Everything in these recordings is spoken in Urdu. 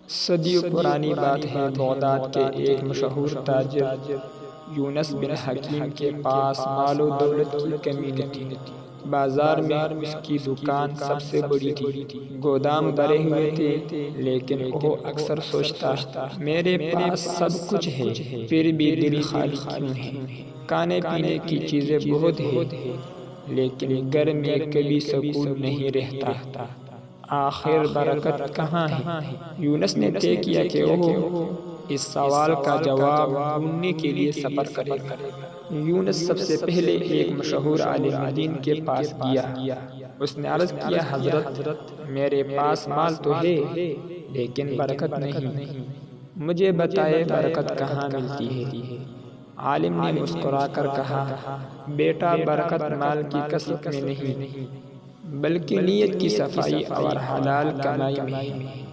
صدیوں پرانی بات ہے، بغداد کے ایک مشہور تاجر یونس بن حکیم کے پاس مال و دولت کی کمی نہ تھی۔ بازار میں اس کی دکان سب سے بڑی تھی، گودام بھرے ہوئے تھے، لیکن وہ اکثر سوچتا میرے پاس سب کچھ ہے پھر بھی دل خالی کیوں ہے؟ کھانے پینے کی چیزیں بہت ہیں لیکن گھر میں کبھی سکون نہیں رہتا، آخر برکت کہاں ہے؟ یونس نے طے کیا کہ وہ اس سوال کا جواب ڈھونڈنے کے لیے سفر کرے گا۔ یونس سب سے پہلے ایک مشہور عالم دین کے پاس گیا۔ اس نے عرض کیا، حضرت میرے پاس مال تو ہے لیکن برکت نہیں، مجھے بتائے برکت کہاں ملتی ہے؟ عالم نے مسکرا کر کہا، بیٹا برکت مال کی کثرت میں نہیں بلکہ نیت کی صفائی اور حلال کمائی میں ہے۔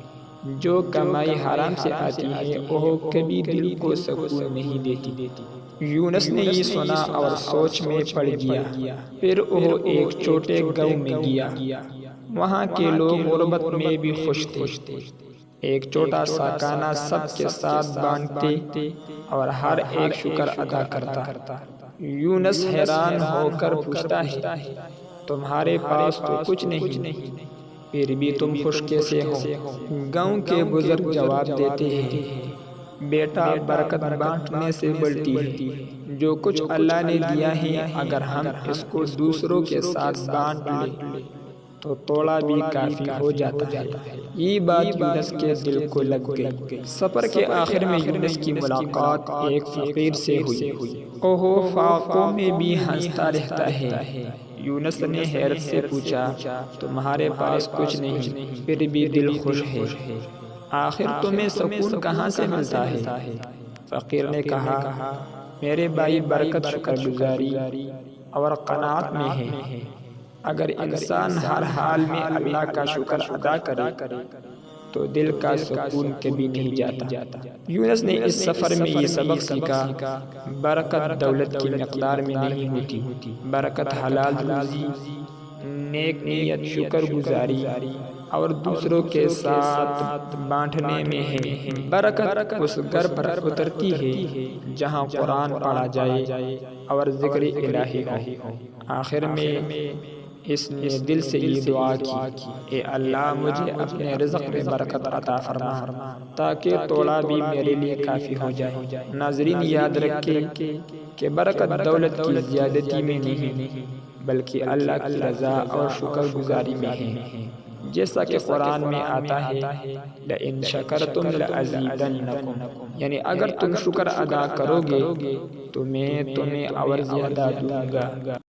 جو کمائی حرام سے آتی ہے وہ کبھی دل کو سکون نہیں دیتی۔ یونس نے یہ سنا اور سوچ میں پڑ گیا۔ پھر وہ ایک چھوٹے گاؤں میں گیا، وہاں کے لوگ غربت میں بھی خوش تھے۔ ایک چھوٹا سا کھانا سب کے ساتھ بانٹتے اور ہر ایک شکر ادا کرتا۔ یونس حیران ہو کر پوچھتا ہے، تمہارے پاس تو کچھ نہیں پھر بھی تم خوش کیسے ہو؟ گاؤں کے بزرگ جواب دیتے ہیں، بیٹا برکت بانٹنے سے بڑھتی ہے، جو کچھ اللہ نے دیا ہے اگر ہم اس کو دوسروں کے ساتھ بانٹ لیں تو توڑا بھی کافی ہو جاتا ہے۔ یہ بات یونس کے دل کو لگ گئی۔ سفر کے آخر میں یونس کی ملاقات ایک فقیر سے ہوئی۔ وہ فاقوں میں بھی ہنستا رہتا ہے۔ یونس نے حیرت سے پوچھا، تمہارے پاس کچھ نہیں پھر بھی دل خوش ہے، آخر تمہیں سکون کہاں سے ملتا ہے؟ فقیر نے کہا، میرے بھائی برکت شکر گزاری اور قناعت میں ہے۔ اگر انسان ہر حال میں اللہ کا شکر ادا کرے تو دل کا سکون کبھی نہیں جاتا۔ یونس نے اس سفر میں یہ سبق سیکھا، برکت دولت کی مقدار میں نہیں ہوتی، برکت حلال روزی، نیک نیت، شکر گزاری اور دوسروں کے ساتھ بانٹنے میں ہے۔ برکت اس گھر پر اترتی ہے جہاں قرآن پڑھا جائے اور ذکر الہی ہو۔ آخر میں اس نے دل سے یہ دعا کی، اے اللہ مجھے اپنے رزق میں برکت عطا فرما تاکہ توڑا بھی میرے لیے کافی ہو جائے۔ ناظرین یاد رکھیں کہ برکت دولت کی زیادتی میں نہیں بلکہ اللہ کی رضا اور شکر گزاری میں ہے۔ جیسا کہ قرآن میں آتا ہے، لَإِن شَكَرْتُمْ لَأَزِيدَنَّكُمْ، یعنی اگر تم شکر ادا کرو گے تو میں تمہیں اور زیادہ دوں گا۔